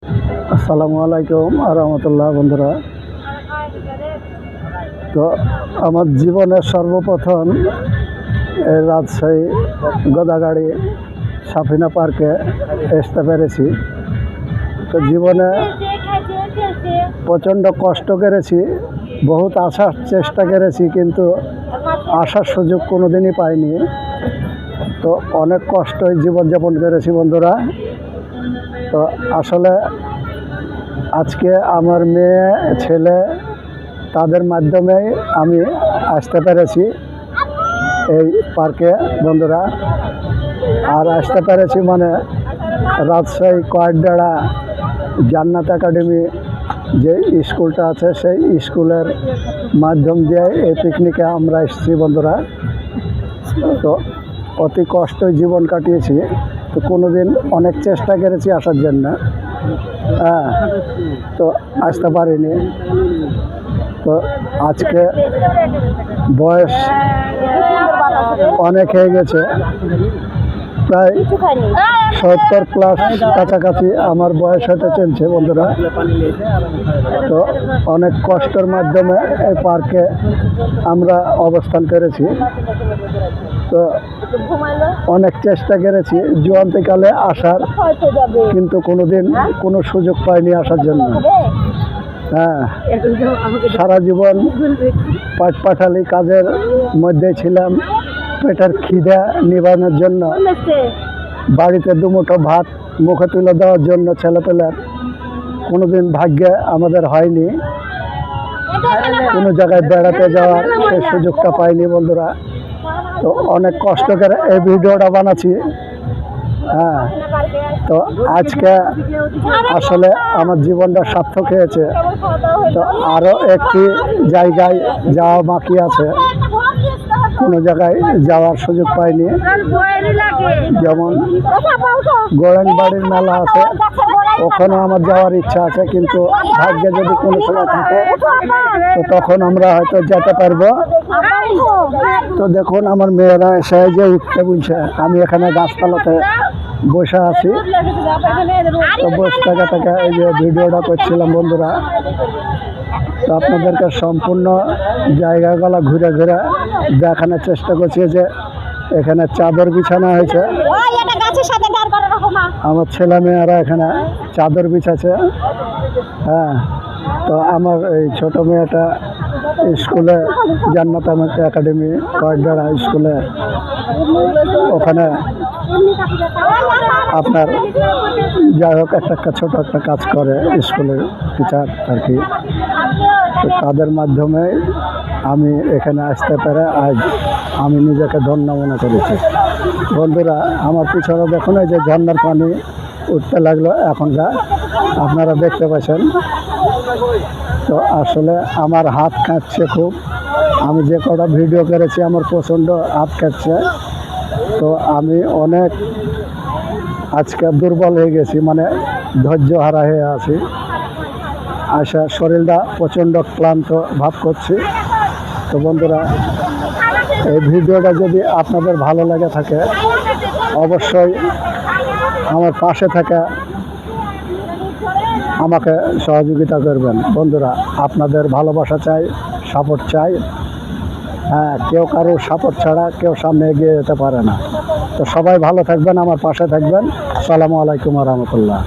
আসসালামু আলাইকুম রহমতুল্লাহ। বন্ধুরা, তো আমার জীবনের সর্বপ্রথম এই রাজশাহী গোদাগাড়ি সাফিনা পার্কে আসতে পেরেছি। তো জীবনে প্রচণ্ড কষ্ট করেছি, বহুত আসার চেষ্টা করেছি, কিন্তু আসার সুযোগ কোনোদিনই পাইনি। তো অনেক কষ্টই জীবনযাপন করেছি বন্ধুরা। তো আসলে আজকে আমার মেয়ে ছেলে তাদের মাধ্যমেই আমি আসতে পেরেছি এই পার্কে বন্ধুরা। আর আসতে পেরেছি মানে রাজশাহী কয়েকডাড়া জান্নাত একাডেমি যে স্কুলটা আছে সেই স্কুলের মাধ্যম দিয়ে এই পিকনিকে আমরা এসেছি বন্ধুরা। তো অতি কষ্টই জীবন কাটিয়েছি। তো কোনো দিন অনেক চেষ্টা করেছি আসার জন্য, তো আসতে পারিনি। তো আজকে বয়স অনেক হয়ে গেছে, প্রায় 70+ কাছাকাছি আমার বয়স হতে চলছে বন্ধুরা। তো অনেক কষ্টের মাধ্যমে এই পার্কে আমরা অবস্থান করেছি। তো অনেক চেষ্টা করেছি জুয়ান্তিকালে আসার, কিন্তু কোনোদিন কোনো সুযোগ পাইনি আসার জন্য। সারা জীবন পাটপাঠালি কাজের মধ্যে ছিলাম। পেটের খিদা নিবানোর জন্য, বাড়িতে দুমুঠো ভাত মুখে তুলে দেওয়ার জন্য ছেলেপেলের কোনোদিন ভাগ্যে আমাদের হয়নি কোনো জায়গায় বেড়াতে যাওয়ার সেই সুযোগটা পাইনি বন্ধুরা। তো অনেক কষ্ট করে এই ভিডিওটা বানাচ্ছি। তো আজকে আসলে আমার জীবনটা সার্থক হয়েছে। তো আরও একটি জায়গায় যাওয়া বাকি আছে, কোনো জায়গায় যাওয়ার সুযোগ পাইনি। যেমন গোয়েনবাড়ির মেলা আছে, ওখানে আমার যাওয়ার ইচ্ছা আছে, কিন্তু ভাগ্যে যদি কোনো সময় থাকে তো তখন আমরা হয়তো যেতে পারবো। তো দেখুন আমার মেয়েরা এসে যে উঠতে বলছে, আমি এখানে গাছতলাতে বসে আছি। তো বসে থেকে এই যে ভিডিওটা করছিলাম বন্ধুরা। তো আপনাদেরকে সম্পূর্ণ জায়গাগুলো ঘুরে ঘুরে দেখানোর চেষ্টা করছি যে এখানে চাদর বিছানো হয়েছে। আমার ছেলে মেয়েরা এখানে চাদর বিছাছে। তো আমার এই ছোট মেয়েটা স্কুলে জান্নাত একাডেমি কয়েকডাড়া স্কুলে, ওখানে আপনার যাই হোক একটা ছোট একটা কাজ করে, স্কুলের টিচার আর কি। তো তাদের মাধ্যমে আমি এখানে আসতে পেরে আজ আমি নিজেকে ধন্য মনে করেছি বন্ধুরা। আমার পিছনে দেখুন এই যে ঝর্নার পানি উঠতে লাগলো এখনকার, আপনারা দেখতে পাচ্ছেন। তো আসলে আমার হাত কাঁপছে খুব, আমি যে কটা ভিডিও করেছি আমার প্রচণ্ড হাত কাঁপছে। তো আমি অনেক আজকে দুর্বল হয়ে গেছি, মানে ধৈর্য হারা হয়ে আছি। আশা শরীরটা প্রচণ্ড ক্লান্ত ভাব করছি। তো বন্ধুরা, এই ভিডিওটা যদি আপনাদের ভালো লাগে থাকে অবশ্যই আমার পাশে থাকা আমাকে সহযোগিতা করবেন বন্ধুরা। আপনাদের ভালোবাসা চাই, সাপোর্ট চাই। কেউ কারো সাপোর্ট ছাড়া কেউ সামনে এগিয়ে যেতে পারে না। তো সবাই ভালো থাকবেন, আমার পাশে থাকবেন। আসসালামু আলাইকুম রহমতুল্লাহ।